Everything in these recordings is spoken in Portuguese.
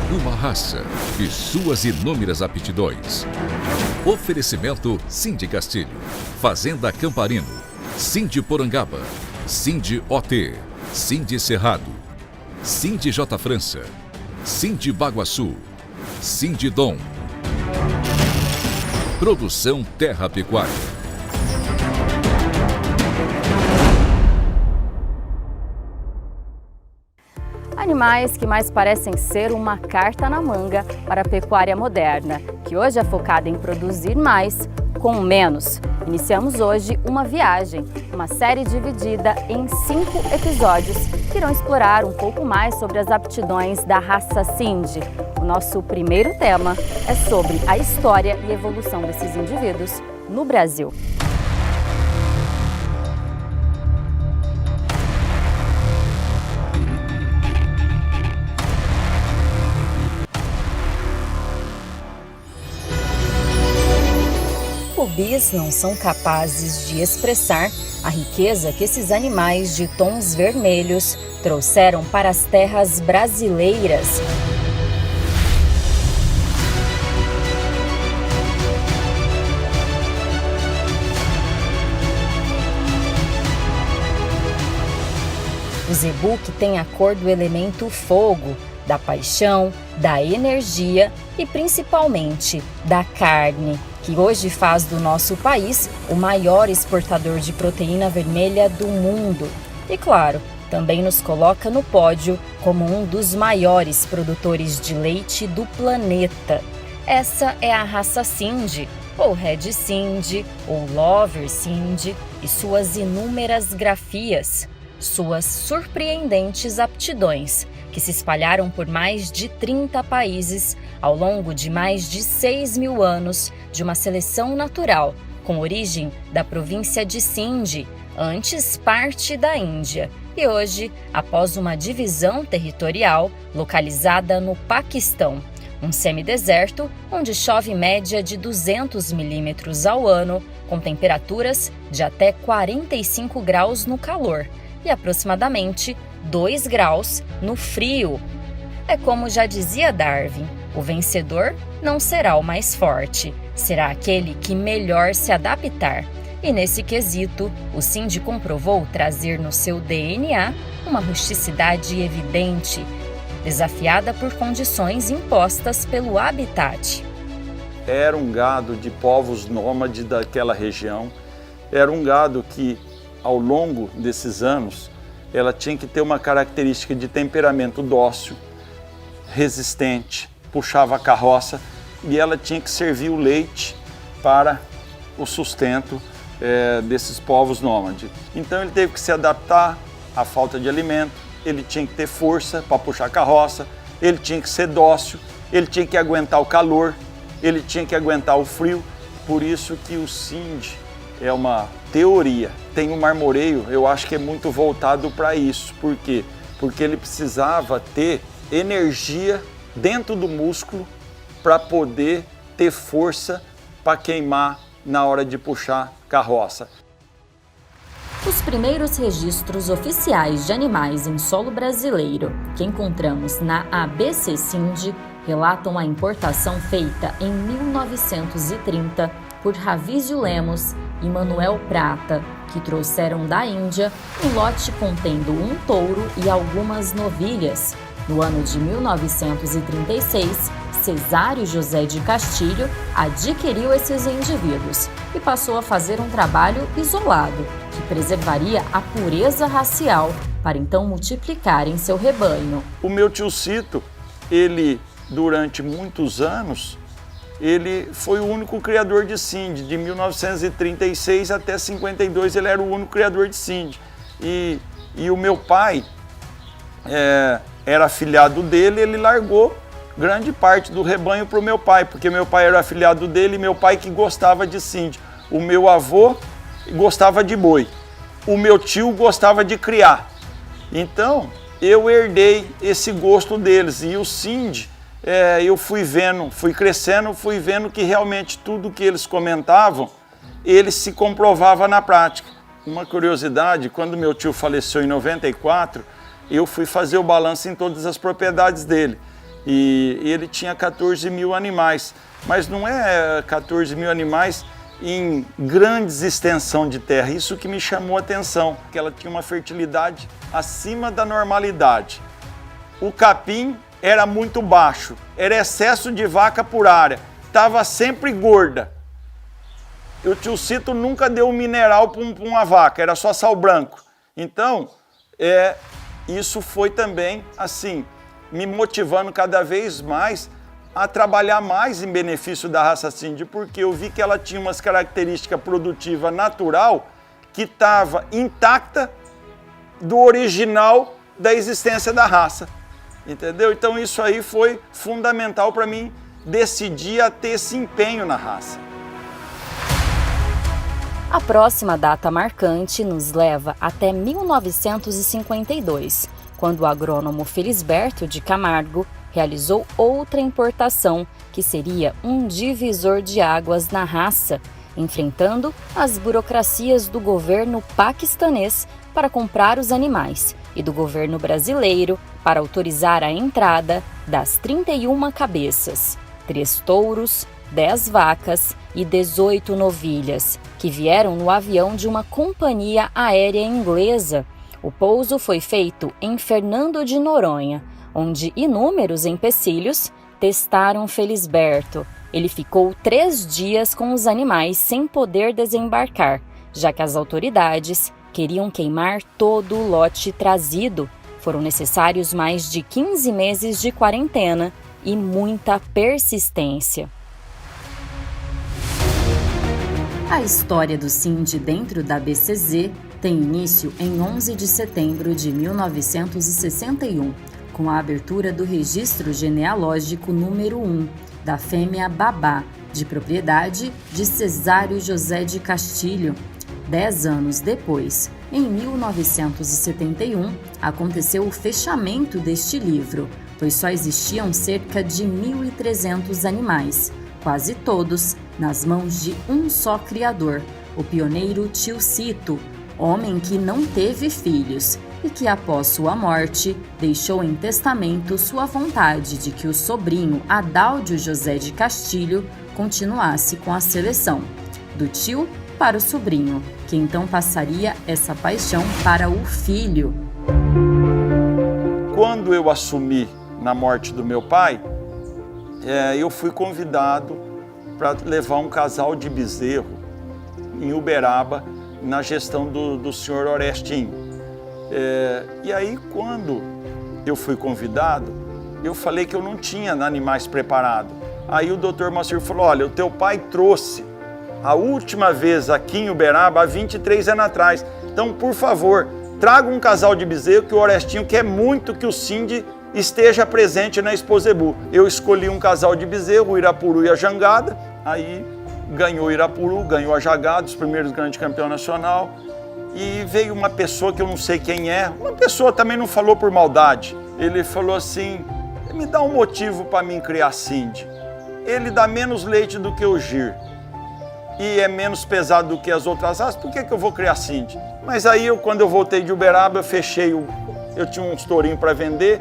Uma raça e suas inúmeras aptidões. Oferecimento Sindi Castilho, Fazenda Camparino, Sindi Porangaba, Sindi OT, Sindi Cerrado, Sindi J França, Sindi Baguaçu, Sindi Dom. Produção Terra Pecuária. Animais que mais parecem ser uma carta na manga para a pecuária moderna, que hoje é focada em produzir mais com menos. Iniciamos hoje uma viagem, uma série dividida em 5 episódios que irão explorar um pouco mais sobre as aptidões da raça Sindi. O nosso primeiro tema é sobre a história e evolução desses indivíduos no Brasil. Rubis não são capazes de expressar a riqueza que esses animais de tons vermelhos trouxeram para as terras brasileiras. O zebu, que tem a cor do elemento fogo, da paixão, da energia e principalmente da carne, que hoje faz do nosso país o maior exportador de proteína vermelha do mundo. E claro, também nos coloca no pódio como um dos maiores produtores de leite do planeta. Essa é a raça Sindi, ou Red Sindi, ou Lover Sindi, e suas inúmeras grafias, suas surpreendentes aptidões, que se espalharam por mais de 30 países ao longo de mais de 6.000 anos de uma seleção natural, com origem da província de Sindh, antes parte da Índia, e hoje, após uma divisão territorial localizada no Paquistão, um semideserto onde chove média de 200 milímetros ao ano, com temperaturas de até 45 graus no calor e aproximadamente 2 graus no frio. É como já dizia Darwin, o vencedor não será o mais forte, será aquele que melhor se adaptar. E nesse quesito, o Sindi comprovou trazer no seu DNA uma rusticidade evidente, desafiada por condições impostas pelo habitat. Era um gado de povos nômades daquela região, era um gado que, ao longo desses anos, ela tinha que ter uma característica de temperamento dócil, resistente, puxava a carroça e ela tinha que servir o leite para o sustento desses povos nômades. Então ele teve que se adaptar à falta de alimento, ele tinha que ter força para puxar a carroça, ele tinha que ser dócil, ele tinha que aguentar o calor, ele tinha que aguentar o frio. Por isso que o Sindi é uma teoria. Tem um marmoreio, eu acho que é muito voltado para isso. Por quê? Porque ele precisava ter energia dentro do músculo para poder ter força para queimar na hora de puxar carroça. Os primeiros registros oficiais de animais em solo brasileiro que encontramos na ABC Sindi relatam a importação feita em 1930 por Ravizio Lemos e Manuel Prata, que trouxeram da Índia um lote contendo um touro e algumas novilhas. No ano de 1936, Cesário José de Castilho adquiriu esses indivíduos e passou a fazer um trabalho isolado, que preservaria a pureza racial para então multiplicar em seu rebanho. O meu tio Cito, ele, durante muitos anos, ele foi o único criador de Sindi. De 1936 até 52 ele era o único criador de Sindi. E o meu pai era afilhado dele, ele largou grande parte do rebanho para o meu pai, porque meu pai era afilhado dele e meu pai que gostava de Sindi. O meu avô gostava de boi, o meu tio gostava de criar. Então eu herdei esse gosto deles e o Sindi, eu fui crescendo, fui vendo que realmente tudo que eles comentavam, ele se comprovava na prática. Uma curiosidade, quando meu tio faleceu em 94, eu fui fazer o balanço em todas as propriedades dele. E ele tinha 14 mil animais, mas não é 14 mil animais em grandes extensão de terra. Isso que me chamou a atenção, que ela tinha uma fertilidade acima da normalidade. O capim era muito baixo, era excesso de vaca por área, estava sempre gorda. O tio Cito nunca deu um mineral para uma vaca, era só sal branco. Então, isso foi também, assim, me motivando cada vez mais a trabalhar mais em benefício da raça Cindy, porque eu vi que ela tinha umas características produtivas natural que estava intacta do original da existência da raça, entendeu? Então isso aí foi fundamental para mim decidir a ter esse empenho na raça. A próxima data marcante nos leva até 1952, quando o agrônomo Felisberto de Camargo realizou outra importação, que seria um divisor de águas na raça, enfrentando as burocracias do governo paquistanês para comprar os animais e do governo brasileiro para autorizar a entrada das 31 cabeças, 3 touros, 10 vacas e 18 novilhas, que vieram no avião de uma companhia aérea inglesa. O pouso foi feito em Fernando de Noronha, onde inúmeros empecilhos testaram Felisberto. Ele ficou 3 dias com os animais sem poder desembarcar, já que as autoridades queriam queimar todo o lote trazido. Foram necessários mais de 15 meses de quarentena e muita persistência. A história do Cindy dentro da BCZ tem início em 11 de setembro de 1961, com a abertura do registro genealógico número 1 da fêmea Babá, de propriedade de Cesário José de Castilho. 10 anos depois, em 1971, aconteceu o fechamento deste livro, pois só existiam cerca de 1.300 animais, quase todos nas mãos de um só criador, o pioneiro tio Cito, homem que não teve filhos e que, após sua morte, deixou em testamento sua vontade de que o sobrinho Adáldio José de Castilho continuasse com a seleção, do tio para o sobrinho, que então passaria essa paixão para o filho. Quando eu assumi na morte do meu pai, eu fui convidado para levar um casal de bezerro em Uberaba, na gestão do senhor Orestinho. E aí, quando eu fui convidado, eu falei que eu não tinha animais preparados. Aí o doutor Moacir falou, olha, o teu pai trouxe a última vez aqui em Uberaba há 23 anos atrás. Então, por favor, traga um casal de bezerro que o Orestinho quer muito que o Cindy esteja presente na Expo Zebu. Eu escolhi um casal de bezerro, o Irapuru e a Jangada. Aí ganhou o Irapuru, ganhou a Jangada, os primeiros grandes campeão nacional. E veio uma pessoa que eu não sei quem é, uma pessoa também não falou por maldade. Ele falou assim, me dá um motivo para mim criar Cindy. Ele dá menos leite do que o Gir e é menos pesado do que as outras raças, por que eu vou criar Cindy? Mas aí, quando eu voltei de Uberaba, eu fechei, eu tinha uns tourinhos para vender,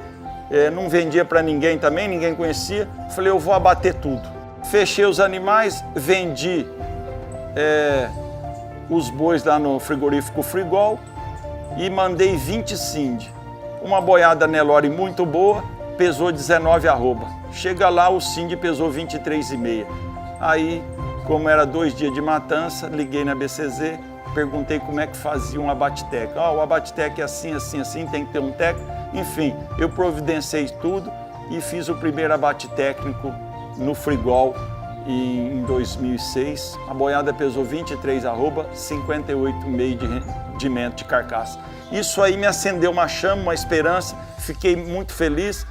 não vendia para ninguém também, ninguém conhecia. Falei, eu vou abater tudo. Fechei os animais, vendi os bois lá no frigorífico Frigol e mandei 20 Cindy. Uma boiada Nelore muito boa, pesou 19 arroba. Chega lá, o Cindy pesou 23,5. Aí, como era 2 dias de matança, liguei na BCZ, perguntei como é que fazia um abate técnico. O abate técnico é assim, assim, assim, tem que ter um técnico. Enfim, eu providenciei tudo e fiz o primeiro abate técnico no Frigol em 2006. A boiada pesou 23 arroba, 58,5 de mento de carcaça. Isso aí me acendeu uma chama, uma esperança, fiquei muito feliz.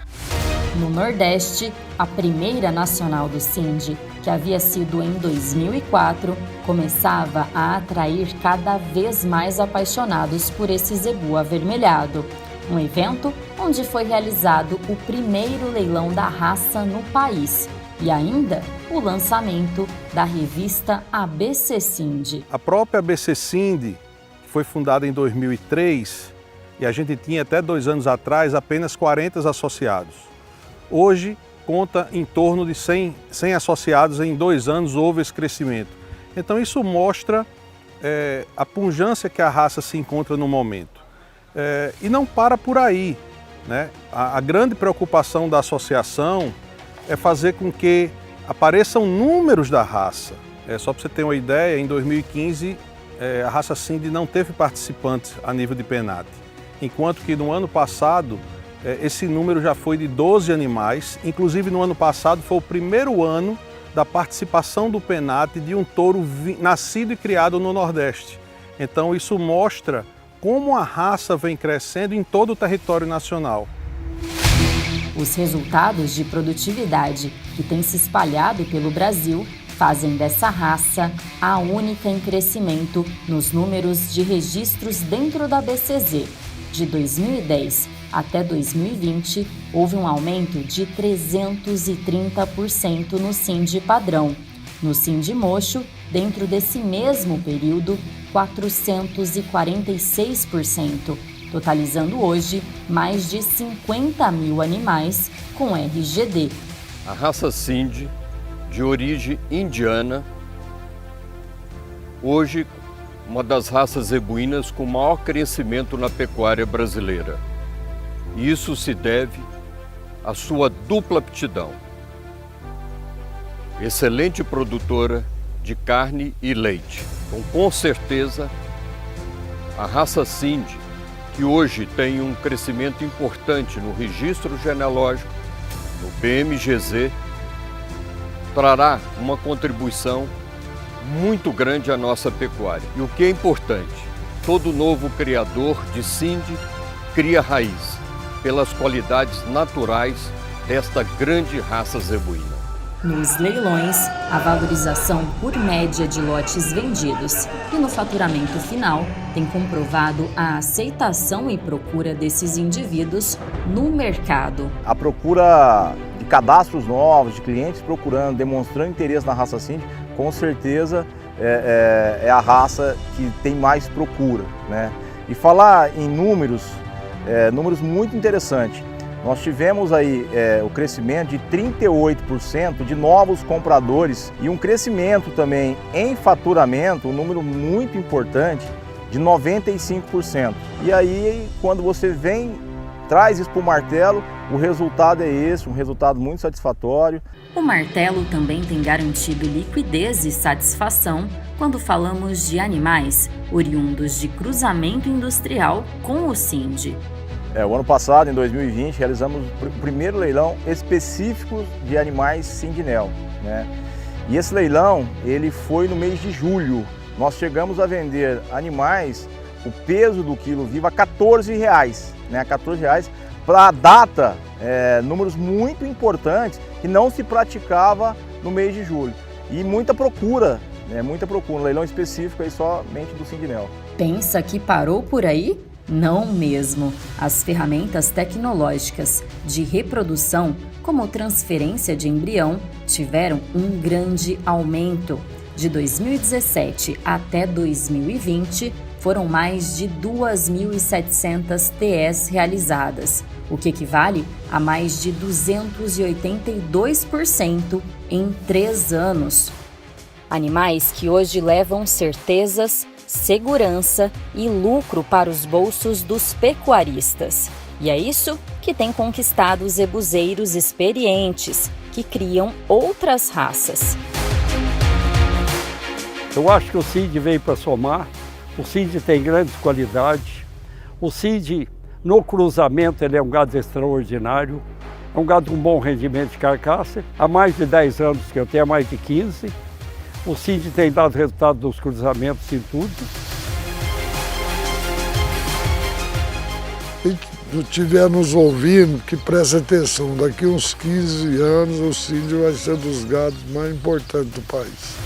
No Nordeste, a primeira nacional do Cindy, que havia sido em 2004, começava a atrair cada vez mais apaixonados por esse zebu avermelhado. Um evento onde foi realizado o primeiro leilão da raça no país e ainda o lançamento da revista ABC Cindy. A própria ABC Cindy foi fundada em 2003 e a gente tinha até 2 anos atrás apenas 40 associados. hoje conta em torno de 100 associados. Em 2 anos houve esse crescimento. Então isso mostra a pujança que a raça se encontra no momento. E não para por aí, né? A grande preocupação da associação é fazer com que apareçam números da raça. Só para você ter uma ideia, em 2015 a raça Cindy não teve participantes a nível de PENAT, enquanto que no ano passado esse número já foi de 12 animais. Inclusive no ano passado foi o primeiro ano da participação do PENAT de um touro nascido e criado no Nordeste. Então isso mostra como a raça vem crescendo em todo o território nacional. Os resultados de produtividade que têm se espalhado pelo Brasil fazem dessa raça a única em crescimento nos números de registros dentro da BCZ. De 2010 até 2020, houve um aumento de 330% no Cindy padrão. No Cindy mocho, dentro desse mesmo período, 446%, totalizando hoje mais de 50 mil animais com RGD. A raça Cindy, de origem indiana, hoje uma das raças zebuínas com maior crescimento na pecuária brasileira. E isso se deve à sua dupla aptidão. Excelente produtora de carne e leite. Então, com certeza, a raça Cindy, que hoje tem um crescimento importante no registro genealógico, no BMGZ, trará uma contribuição muito grande à nossa pecuária. E o que é importante, todo novo criador de Cindy cria raiz pelas qualidades naturais desta grande raça zebuína. Nos leilões, a valorização por média de lotes vendidos e no faturamento final tem comprovado a aceitação e procura desses indivíduos no mercado. A procura de cadastros novos, de clientes procurando, demonstrando interesse na raça Cindy, com certeza é a raça que tem mais procura, né? E falar em números muito interessantes. Nós tivemos aí o crescimento de 38% de novos compradores e um crescimento também em faturamento, um número muito importante, de 95%. E aí, quando você traz isso para o martelo, o resultado é esse, um resultado muito satisfatório. O martelo também tem garantido liquidez e satisfação quando falamos de animais oriundos de cruzamento industrial com o Cindy. O ano passado, em 2020, realizamos o primeiro leilão específico de animais Cindinel, né? E esse leilão, ele foi no mês de julho. Nós chegamos a vender animais, o peso do quilo vivo a R$14, né? R$14. Para a data, números muito importantes que não se praticava no mês de julho. E muita procura, né? Muita procura. Um leilão específico aí somente do Cindinel. Pensa que parou por aí? Não mesmo. As ferramentas tecnológicas de reprodução, como transferência de embrião, tiveram um grande aumento. De 2017 até 2020, foram mais de 2.700 TEs realizadas, o que equivale a mais de 282% em 3 anos. Animais que hoje levam certezas, segurança e lucro para os bolsos dos pecuaristas. E é isso que tem conquistado os zebuzeiros experientes, que criam outras raças. Eu acho que o Cindy veio para somar. O Cindy tem grandes qualidades. O Cindy, no cruzamento, ele é um gado extraordinário. É um gado com bom rendimento de carcaça. Há mais de 10 anos que eu tenho, há mais de 15. O Cindy tem dado resultado dos cruzamentos em tudo. Quem estiver nos ouvindo, que preste atenção, daqui uns 15 anos o Cindy vai ser dos gados mais importantes do país.